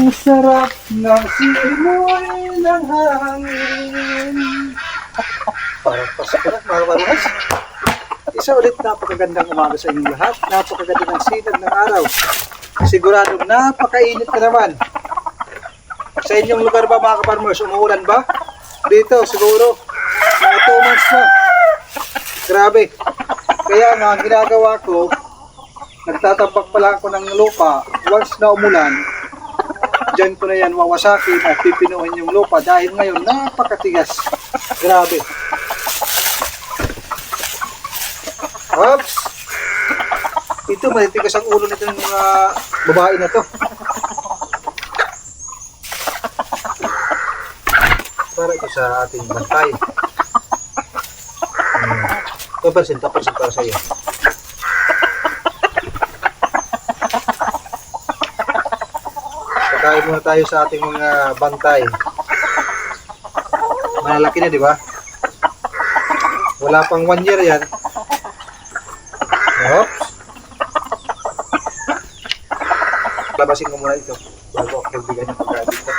Ang sarap ng simoy ng hangin. Parang pasok na, mga kaparmas. Isa ulit, napakagandang umaga sa inyong lahat. Napakaganda ng sinag ng araw. Siguradong napakainit ka naman. Sa inyong lugar ba, mga kaparmers, umuulan ba? Dito siguro mga 2 months na. Grabe. Kaya nga ang ginagawa ko, nagtatambak pala ako ng lupa. Once na umulan, dyan ko na yan wawasakin at pipinuhin yung lupa dahil ngayon napakatigas. Grabe. Oops! Ito, matitigas ang ulo nito ng mga babae na to. Para ito sa ating bantay. Tapansin para sa iyo. Kakain muna tayo sa ating mga bantay. Malalaki na, di ba? Wala pang 1 year yan. Oops. Labasin ko muna ito bago ako nagbigay ng pagkain dito.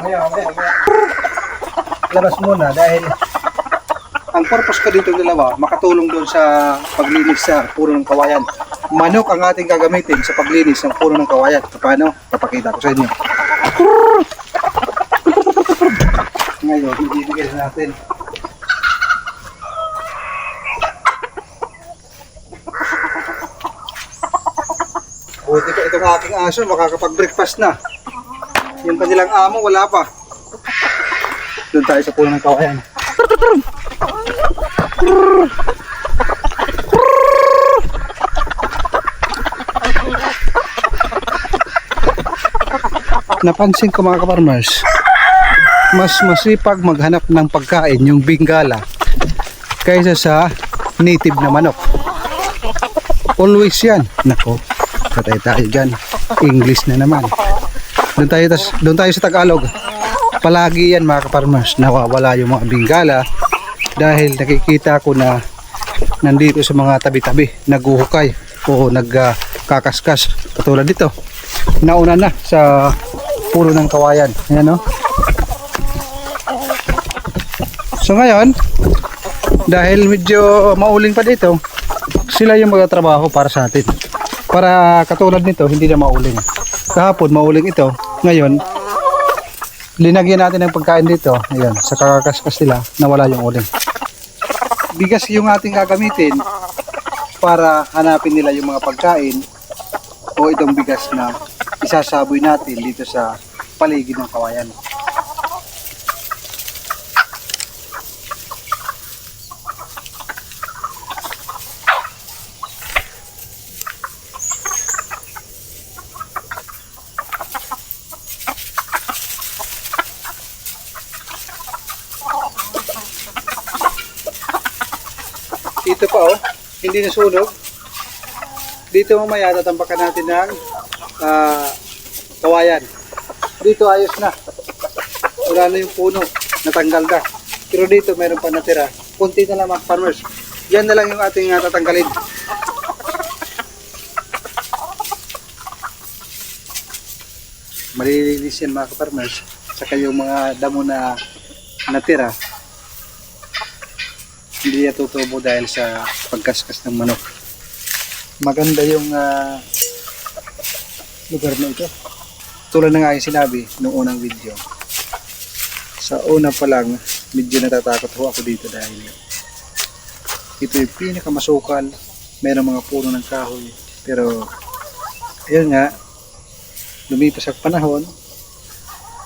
Mamaya. Labas muna dahil ang purpose ko dito dalawa, makatulong doon sa paglinis sa puno ng kawayan. Manok ang ating gagamitin sa paglinis ng puno ng kawayan. Paano? Papakita ko sa inyo. Ngayon, ibibigay natin. Buti pa itong aking aso, makakapag-breakfast na. Yung kanilang amo, wala pa. Doon tayo sa puno ng kawayan. Napansin ko, mga kaparmers, mas masipag maghanap ng pagkain yung Bengala kaysa sa native na manok. Always yan. Nako, patay tayo dyan. English na naman. Doon tayo sa Tagalog. Palagi yan, mga kaparmers, nawawala yung mga Bengala dahil nakikita ko na nandito sa mga tabi-tabi naguhukay o nagkakaskas katulad dito. Nauna na sa puno ng kawayan. Ayan, no? So ngayon, dahil medyo mauling pa dito, sila yung magtatrabaho para sa atin. Para katulad nito, hindi na mauling. Kahapon mauling ito. Ngayon, linagyan natin ng pagkain dito. Ayan, sa kakaskas nila, nawala yung uling. Bigas yung ating gagamitin para hanapin nila yung mga pagkain o itong bigas na isasaboy natin dito sa paligid ng kawayan. Dito pa, oh, hindi nasunog. Dito mamaya tatambakan natin ng kawayan. Dito ayos na. Wala na yung puno, natanggal na. Pero dito meron pa natira. Kunti na lang, mga farmers. Yan na lang yung ating tatanggalin. Malilinis yan, mga farmers. Saka yung mga damo na natira, hindi yan tutubo dahil sa pagkaskas ng manok. Maganda yung lugar na ito. Tulad na nga yung sinabi noong unang video. Sa una pa lang, medyo natatakot ho ako dito dahil ito yung pinakamasukal. Mayroong mga puno ng kahoy. Pero, ayun nga, lumipas ang panahon,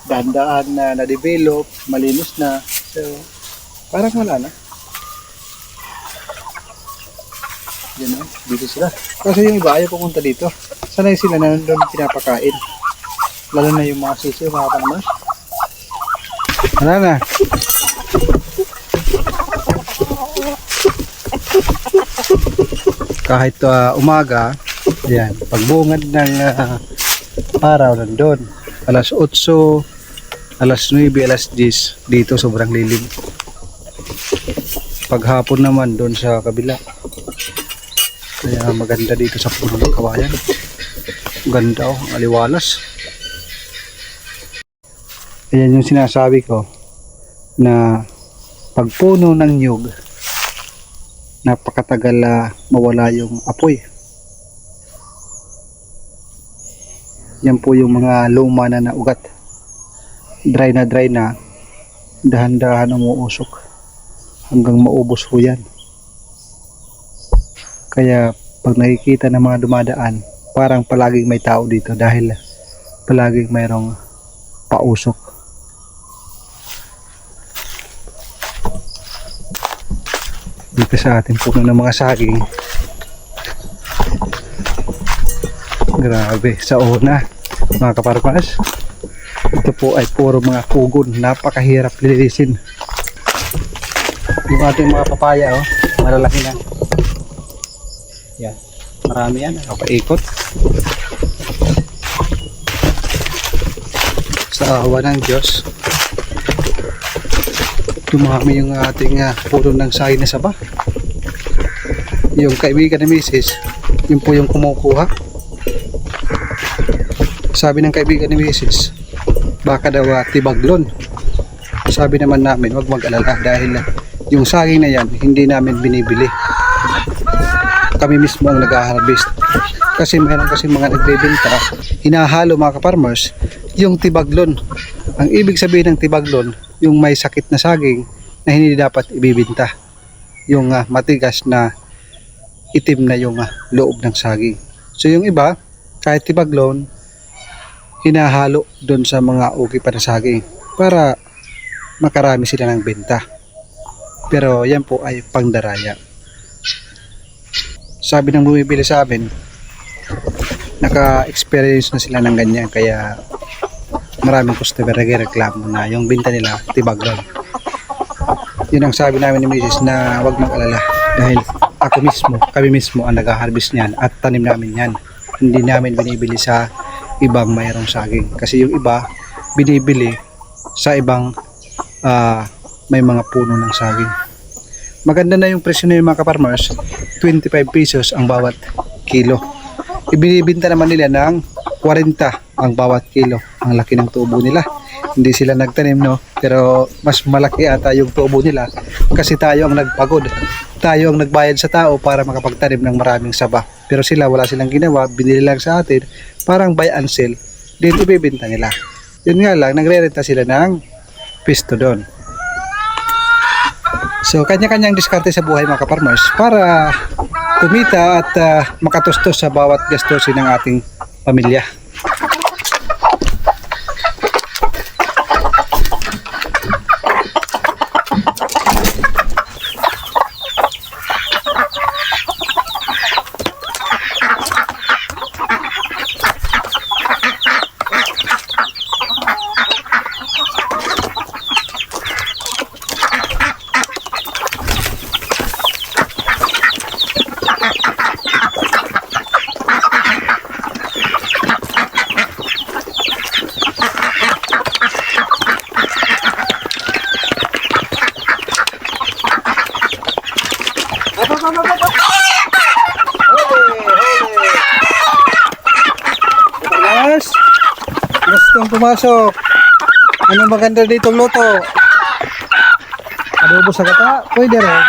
dahan-dahan na na-develop, malinis na. So, parang wala na. Yan, dito sila. Kasi yung iba ayaw pumunta dito. Sanay sila na doon pinapakain. Lalo na yung mga sisiyo, mga panamers. Wala na. Kahit umaga, yan, pagbungad ng araw nandun. Alas 8, alas 9, alas 10, dito sobrang lilim. Paghapon naman doon sa kabila. Kaya maganda dito sa puno ng kawayan. Ganda oh, aliwalas. Ayan yung sinasabi ko na pagpuno ng niyog, napakatagal mawala yung apoy. Yan po yung mga luma na ugat. Dry na, dahan-dahan umuusok hanggang maubos po yan. Kaya pag nakikita ng mga dumadaan, parang palaging may tao dito dahil palaging mayroong pausok. Dito sa ating puno ng mga saging, grabe, sa una mga kaparmas, ito po ay puro mga kugon, napakahirap linisin. Yung ating mga papaya oh, malalaki na yan, marami yan, paikot. Sa awa ng Diyos, dumami yung ating puno ng saging na saba. Yung kaibigan ni Mrs., yun po yung kumukuha. Sabi ng kaibigan ni Mrs., baka daw tibaglon. Sabi naman namin, wag mag-alala dahil yung saging na yan, hindi namin binibili. Kami mismo ang nag-harvest. Kasi mayroon kasi mga nagbebenta, hinahalo mga ka-farmers, yung tibaglon. Ang ibig sabihin ng tibaglon, yung may sakit na saging na hindi dapat ibibinta. Yung matigas na itim na yung loob ng saging. So yung iba, kahit tibaglon, hinahalo doon sa mga uki pa na saging para makarami sila ng benta. Pero yan po ay pangdaraya. Sabi ng bumibili sa amin, naka-experience na sila ng ganyan, kaya maraming customer nagreklamo na yung binta nila tibaglon. Yun ang sabi namin ni Mrs. na wag mag-alala dahil kami mismo ang nag-harvest niyan at tanim namin yan. Hindi namin binibili sa ibang mayroong saging, kasi yung iba binibili sa ibang may mga puno ng saging. Maganda na yung presyo na yung mga ka-farmers, 25 pesos ang bawat kilo. Ibinibinta naman nila ng 40 ang bawat kilo. Ang laki ng tubo nila. Hindi sila nagtanim, no? Pero mas malaki ata yung tubo nila kasi tayo ang nagpagod. Tayo ang nagbayad sa tao para makapagtanim ng maraming saba. Pero sila wala silang ginawa, binili lang sa atin, parang buy and sell. Din ibibenta nila. Yun nga lang, nagre-renta sila ng pisto doon. So kanya-kanyang diskarte sa buhay mga ka-farmers para kumita at makatustos sa bawat gastusin ng ating pamilya. Gustong pumasok. Anong maganda ditong luto? Adobo sa gata? Pwede rin.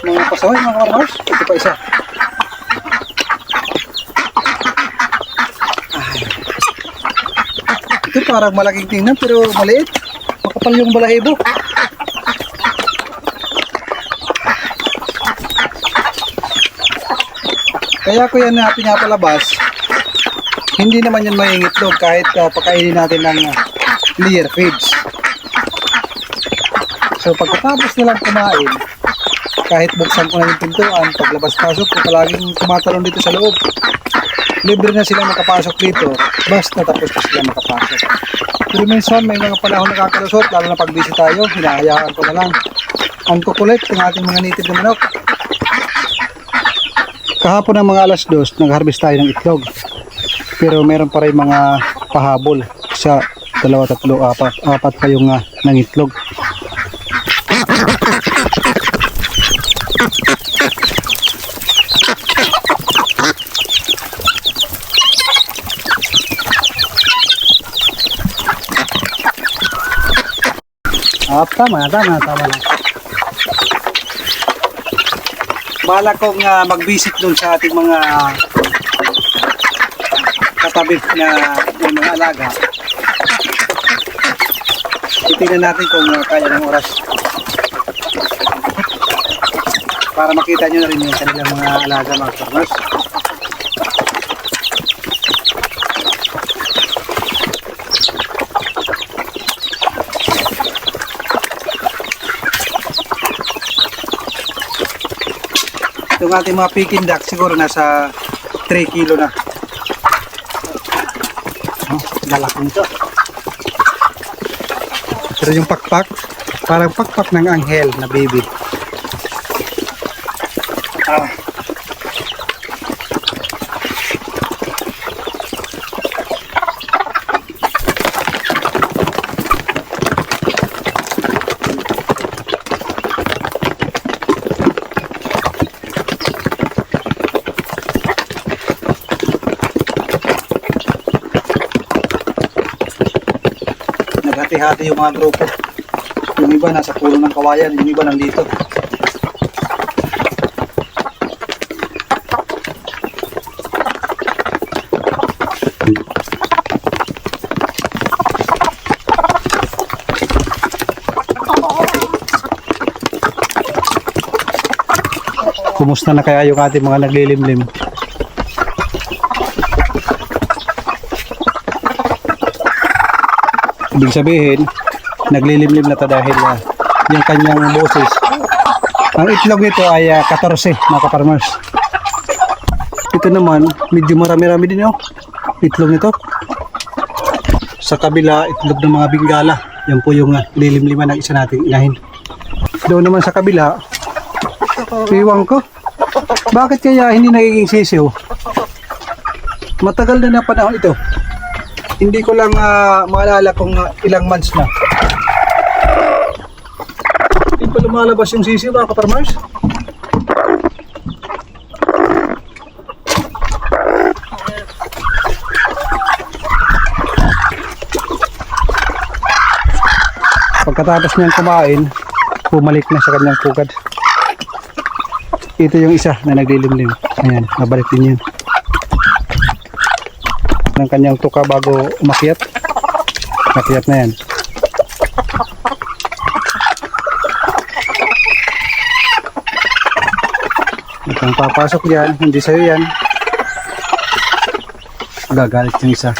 Mga pasaway mga farmers. Ito pa isa. Ito parang malaking tingnan pero maliit. Makapal yung balahibo. Kaya ko yan na pinapalabas, hindi naman yan mangingitlog kahit pakainin natin ng layer feeds. So pagkatapos nilang kumain, kahit buksan ko na yung pintuan, paglabas-pasok ko palaging tumatalon dito sa loob. Libre na sila makapasok dito, basta tapos na sila makapasok. Pero minsan may mga panahon nakakalusot, lalo na pag busy tayo, hinahayaan ko na lang. Ang kukulit ng ating mga native na manok. Kahapon ng mga alas 2, nag-harvest tayo ng itlog. Pero meron pa rin mga pahabol. Sa 2, 3, 4 pa yung nangitlog. Tama na. Bala kong mag-visit doon sa ating mga katabi na may mga alaga. Titingnan natin kung kaya ng oras. Para makita nyo na rin yung kanilang mga alaga, mga farmers. Yung ating mga Peking duck siguro nasa 3 kilo na. Lalaki nito. Pero yung pakpak, parang pakpak ng anghel na baby. Naghati-hati yung mga grupo. Yung iba nasa puno ng kawayan, yung iba nandito. Kumusta na kaya yung ating mga naglilimlim? Ibig sabihin, naglilimlim na to dahil yung kanyang boses. Ang itlog nito ay 14, mga kaparmers. Ito naman, medyo marami-rami din yung itlog nito. Sa kabila, itlog ng mga bingala. Yan po yung lilimliman ng isa nating inahin. Doon naman sa kabila, iwan ko. Bakit kaya hindi nagiging sisiw? Matagal na panahon ito. Hindi ko lang maalala kung ilang months na. Hindi pa lumalabas yung sisiw, mga kaparmers. Pagkatapos niyang kumain, bumalik na sa kanyang pugad. Ito yung isa na naglilimlim. Ayan, nabalik din yun. Ng kanyang tuka bago umakyat. Umakyat na yan. Itong papasok yan, hindi sa'yo yan. Gagalit yung isa.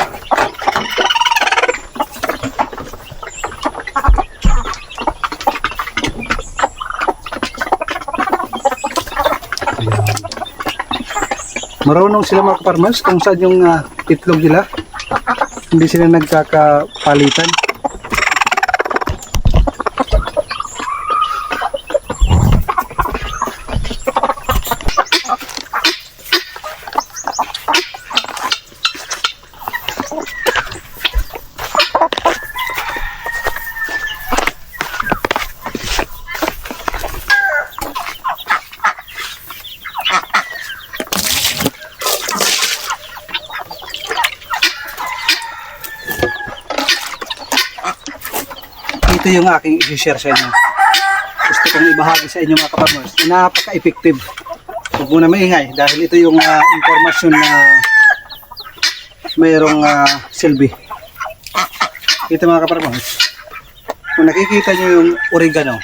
Marunong sila mga farmers kung saan yung itlog nila. Hindi sila nagkakapalitan. Ito yung aking i-share sa inyo. Gusto kong ibahagi sa inyo mga kaparmers. Napaka-effective. Huwag muna maingay dahil ito yung informasyon na mayroong silbi. Ito mga kaparmers. Kung nakikita nyo yung oregano,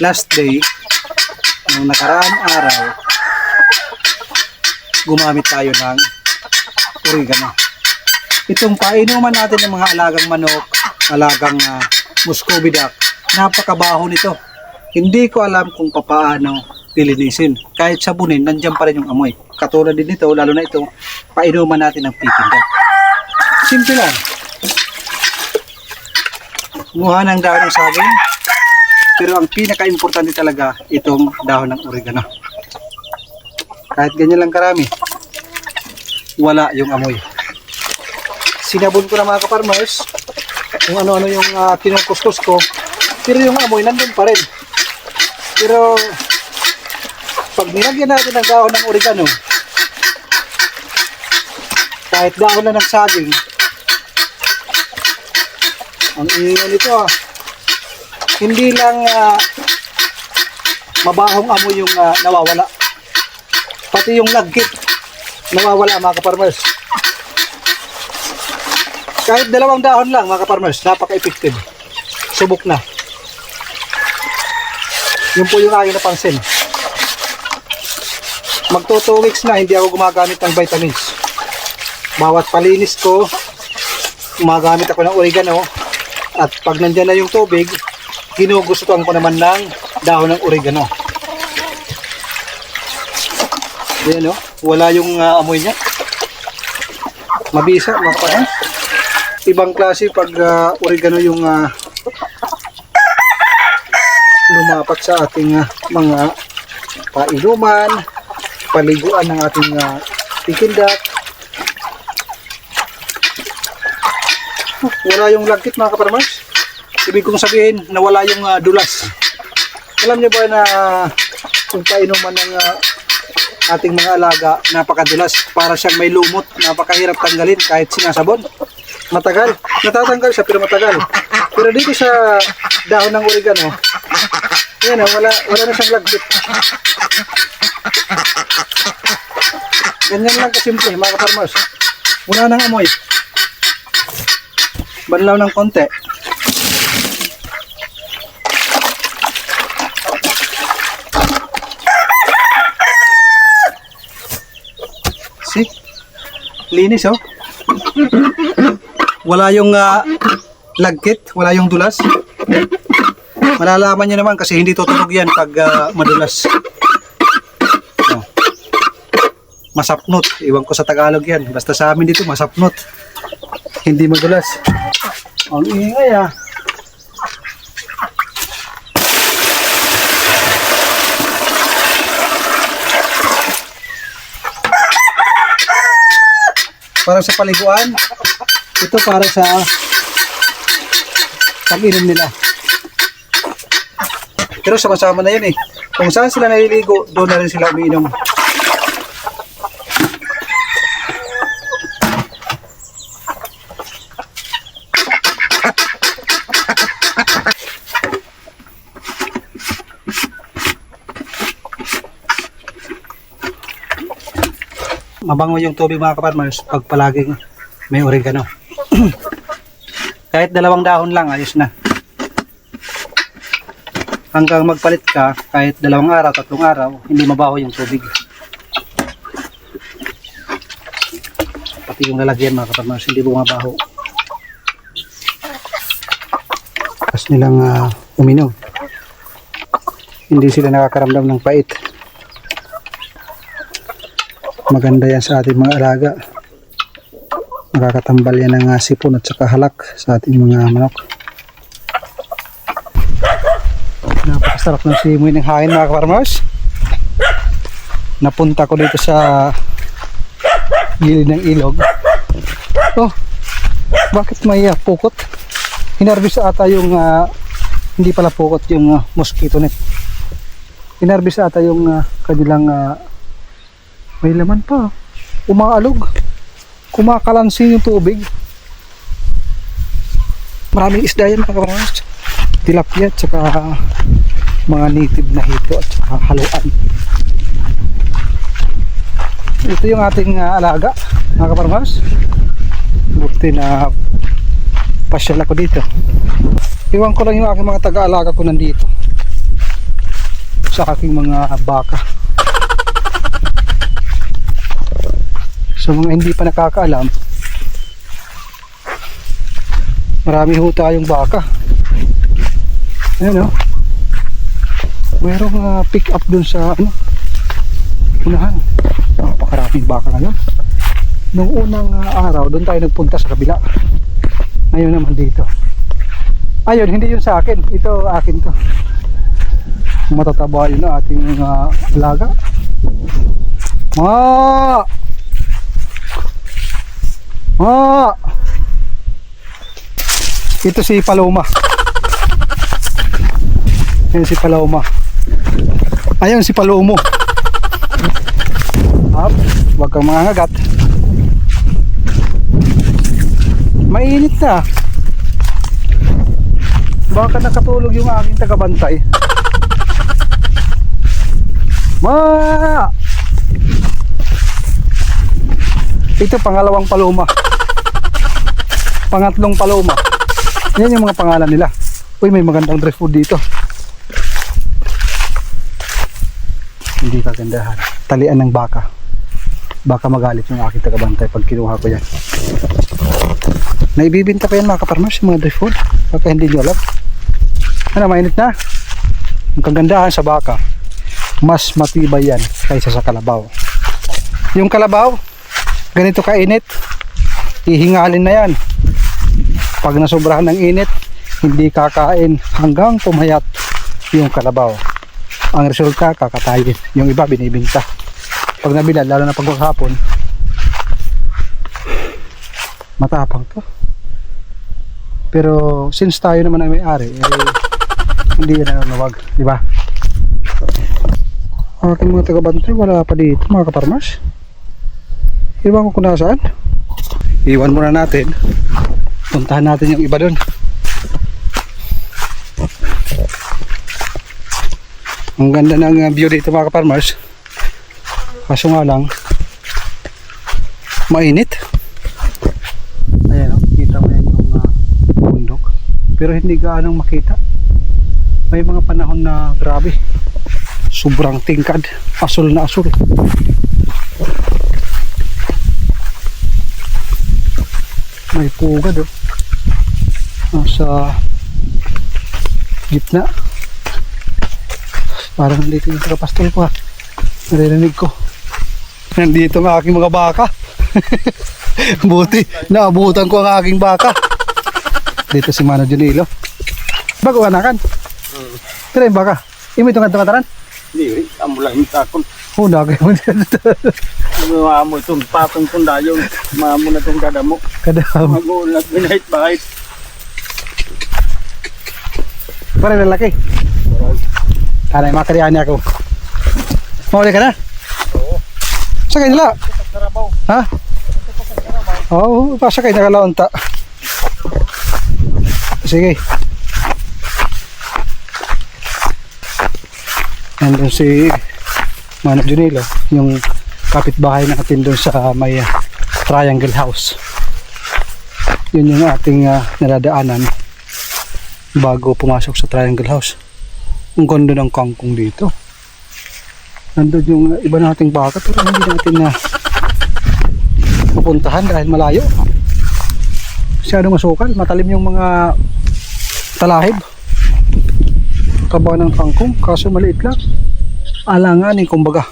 last day, nung nakaraang araw, gumamit tayo ng oregano. Itong painuman natin ng mga alagang manok, alagang Muscovy duck, napakabaho nito. Hindi ko alam kung paano lilinisin. Kahit sabunin, nandiyan pa rin yung amoy. Katulad din nito, lalo na ito, painuman natin ng Peking duck. Simple lang. Kumuha ng dahon ng saging. Pero ang pinaka-importante talaga, itong dahon ng oregano. Kahit ganyan lang karami, wala yung amoy. Sinabon ko na mga kaparmers, kung ano-ano yung kinukuskus ko, pero yung amoy nandun pa rin. Pero pag nilagyan natin ng dahon ng oregano, kahit dahon na ng saging, ang ingay nito hindi lang mabahong amoy yung nawawala. Pati yung lagkit nawawala mga kaparmers. Kahit 2 dahon lang mga kaparmers, napaka-effective. Subok na. Yun po yung aking napansin. Magto 2 weeks na hindi ako gumagamit ng vitamins. Bawat palinis ko, gumagamit ako ng oregano. At pag nandyan na yung tubig, ginugustuhan ko naman ng dahon ng oregano. Ayan o, wala yung amoy niya. Mabisa mga kaparmers. Ibang klase pag oregano yung lumapat sa ating mga painuman, paliguan ng ating tikindak. Wala yung lagkit mga kaparmers. Ibig kong sabihin, nawala yung dulas. Alam niyo ba na kung painuman ng ating mga alaga, napakadulas. Para siyang may lumot, napakahirap tanggalin kahit sinasabon. Matagal. Natatanggal siya pero matagal. Pero dito sa dahon ng oregano, yan wala na siyang lagkit. Ganyan lang kasimple mga kaparmers. Wala nang amoy. Banlaw ng konti. See? Linis oh. Wala yung lagkit, wala yung dulas. Malalaman nyo naman kasi hindi tutunog yan pag madulas. Oh. Masapnot. Iwan ko sa Tagalog yan. Basta sa amin dito masapnot. Hindi madulas. Ang ingay ah. Para sa paliguan. Ito para sa pag-inom nila. Pero sama-sama na yun eh. Kung saan sila naliligo, doon na rin sila umiinom. Mabango yung tubig mga kaparmers pag palaging may oregano. Kahit 2 dahon lang, ayos na. Hanggang magpalit ka, kahit 2 araw, 3 araw, hindi mabaho yung tubig. Pati yung lalagyan mga kaparmers, hindi bumabaho. Tapos nilang uminom. Hindi sila nakakaramdam ng pait. Maganda yan sa ating mga alaga. Makakatambal yan ng sipon at saka halak sa ating mga manok. Napakasarap ng simoy ng hangin mga kaparmers. Napunta ko dito sa gilid ng ilog. Oh, bakit may pukot? Hinarbis ata yung hindi pala pukot, yung mosquito net. Hinarbis ata yung kanilang may laman pa. Umaalog. Kumakalansin yung tubig. Maraming isda yan mga kaparmers. Tilapia at saka mga native na hito at saka haluan. Ito yung ating alaga mga kaparmers. Buti na pasyal ako dito. Iwan ko lang yung aking mga taga-alaga ko nandito sa aking mga baka. Sa mga hindi pa nakakaalam, marami ho tayong baka. Ayan o. Mayroong pick up dun sa unahan. Napakaraming baka ngayon. Nung unang araw, dun tayo nagpunta sa kabila. Ngayon naman dito. Ayun, hindi yun sa akin. Ito akin to. Matataba yun na ating alaga. Ito si Paloma. Ayan si Paloma. Ayan si Palomo. Huwag kang mangangagat. Mainit na. Baka nakatulog yung aking tagabantay. Ito pangalawang paloma. Pangatlong paloma. Yan yung mga pangalan nila. Uy, may magandang dry food dito. Hindi kagandahan. Talian ng baka. Baka magalit yung aking tagabantay pag kinuha ko yan. Naibibinta pa yan mga kaparmers, yung mga dry food. Baka hindi nyo alam. Ano, mainit na? Ang kagandahan sa baka, mas matibay yan kaysa sa kalabaw. Yung kalabaw, ganito kainit, ihingalin na yan. Pag nasobrahan ng init, hindi kakain hanggang pumayat yung kalabaw. Ang resulta, kakatayin. Yung iba binibinta. Pag nabilad, lalo na pag maghapon, matapang to. Pero since tayo naman ay may-ari, hindi yan nanunawag, di ba? Aking mga tagabantay, wala pa dito mga kaparmas. Iwan ko kung nasaan. Iwan muna natin. Puntahan natin yung iba doon. Ang ganda ng view dito mga kaparmers. Kaso nga lang, mainit. Ayan o, kita mo yan yung bundok. Pero hindi gaanong makita. May mga panahon na grabe. Sobrang tingkad. Asul na asul. May pugad o. Nasa gitna. Parang nandito yung tagapastol ko ha. Naririnig ko. Nandito ang aking mga baka. Buti, naabutan ko ang aking baka. Dito si Mano Junilo. Bago anakan? Pero yung baka, imo itong kataran? Hindi, amo lang yung takon. Huna kayo mo dito. Amo itong patong kong dayon. Maamo na itong kadamo. Kadam. Mag-uulat, binahit-bahit. Parang lalaki. Tanay, makarihan niya ako. Mawali ka na? Oo. Sakay nila? Karabaw. Ha? Oo, pasakay na kalaunta. Sige. Nandun si Manok Junilo, yung kapitbahay natin doon sa may Triangle House. Yun yung ating naradaanan bago pumasok sa Triangle House. Ang ganda ng kangkong dito. Nandun yung iba nating baka pero hindi natin na pupuntahan dahil malayo. Masyadong masukal, matalim yung mga talahib. Kaba ng kangkong, kaso maliit lang. Alanganin kumbaga.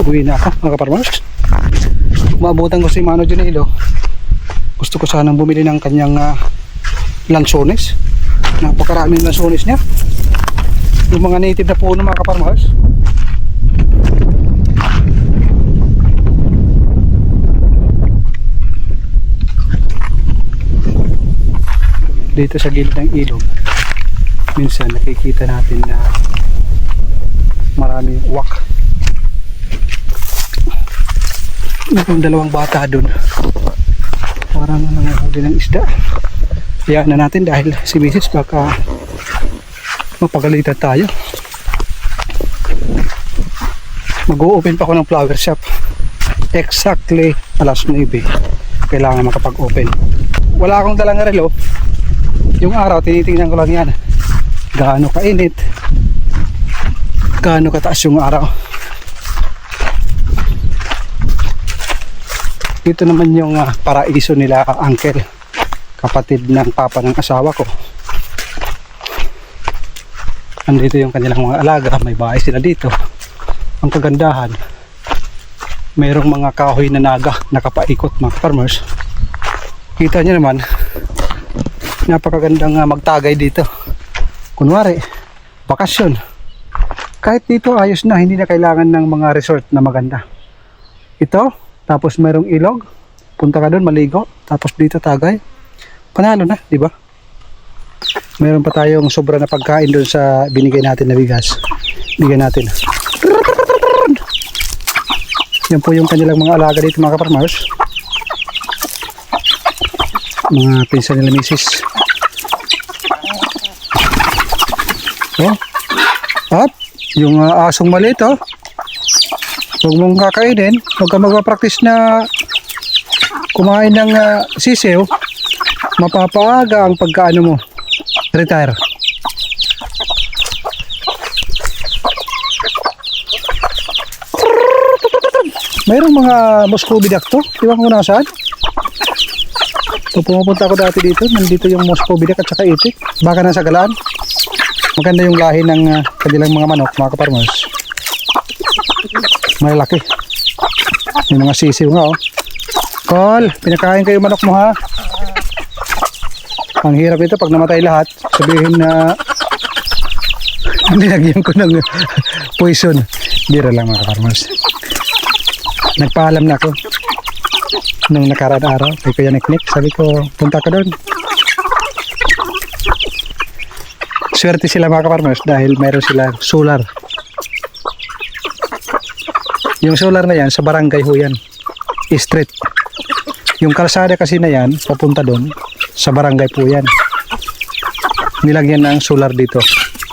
Uwi na ako mga kaparmers. Maabutan ko si Mano Junilo. Gusto ko sanang bumili ng kanyang lansones. Napakaraming lansones niya. Yung mga native na puno mga kaparmers. Dito sa gilid ng ilog, minsan nakikita natin na maraming uwak. May dalawang bata dun. Parang nangyahuli ng isda. Hayaan na natin dahil si Mrs. baka mapagalitan tayo. Mag-o-open pa ako ng flower shop. Exactly alas 9. Kailangan makapag-open. Wala akong dalang relo. Yung araw, tinitingnan ko lang yan. Gaano kainit. Gaano kataas yung araw. Dito naman yung paraiso nila, uncle. Kapatid ng papa ng asawa ko. Andito yung kanilang mga alaga. May bahay sila dito. Ang kagandahan, mayroong mga kahoy na naga nakapaikot mga farmers. Kita nyo naman, napakagandang magtagay dito. Kunwari, bakasyon. Kahit dito ayos na, hindi na kailangan ng mga resort na maganda. Ito, tapos mayroong ilog. Punta ka doon, maligo. Tapos dito tagay. Panalo na, di ba? Meron pa tayong sobra na pagkain doon sa binigay natin na bigas. Bigyan natin. Yan po yung kanilang mga alaga dito mga kaparmers. Mga pinsan nila misis. Oh. At yung asong maliit, oh. Huwag mong kakainin. Huwag ka magpa-practice na kumain ng sisiw. Mapapaaga ang pagkaano mo. Retire. Mayroong mga Muscovy duck to. Iwan ko nasaan. So, pumupunta ako dati dito. Nandito yung Muscovy duck at saka itik. Baka nasa galaan. Maganda yung lahi ng kanilang mga manok, mga kaparmers. Malaki. May mga sisiw nga, oh. Col, pinakain kayo manok mo, ha? Ang hirap nito pag namatay lahat. Sabihin na nilagyan ko ng poison. Bira lang, mga kaparmers. Nagpaalam na ako nung nakaraan araw kay Kuya Niknik. Sabi ko, punta ka doon. Swerte sila, mga kaparmers, dahil mayroon sila solar. Yung solar na yan sa barangay ho yan, street. Yung kalsada kasi na yan papunta doon sa barangay po yan. Nilagyan ng solar dito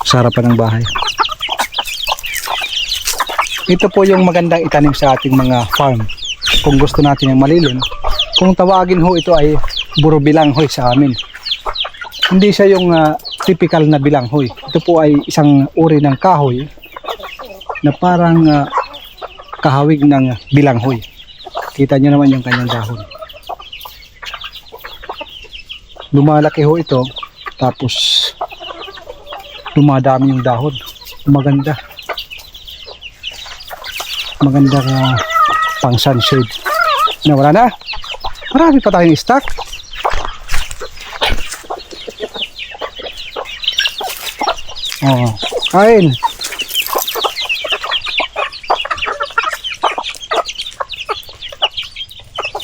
sa harapan ng bahay. Ito po yung magandang itanim sa ating mga farm. Kung gusto natin yung malilim, kung tawagin ho ito ay buro bilanghoy sa amin. Hindi siya yung typical na bilanghoy. Ito po ay isang uri ng kahoy na parang kahawig ng bilanghoy. Kita nyo naman yung kanyang dahon. Lumalaki ho ito, tapos dumadami yung dahon. Maganda. Magandang pang sunshade. Wala na. Marami pa tayong stock. Oh, kain.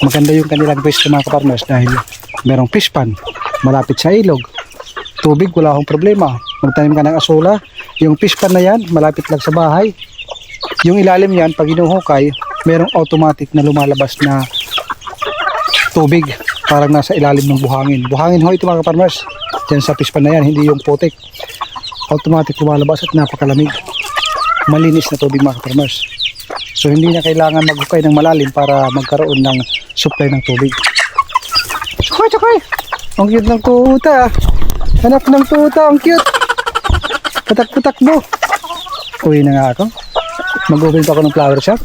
Maganda yung kanilang pwesto, mga kapartners, dahil merong fish pan malapit sa ilog. Tubig, wala akong problema. Magtanim ka ng asola. Yung fish pan na yan, malapit lang sa bahay. Yung ilalim yan, pag inuhukay, merong automatic na lumalabas na tubig. Parang nasa ilalim ng buhangin. Buhangin ho ito, mga kapartners. Diyan sa fish pan na yan, hindi yung putik. Automatic lumalabas at napakalamig. Malinis na tubig, mga kapartners. So hindi na kailangan maghukay ng malalim para magkaroon ng supply ng tubig. Tsukay, tsukay! Ang cute ng tuta. Anak ng tuta, ang cute. Patak-patak mo. Uwi na nga ako. Mag-open pa ako ng flower shop.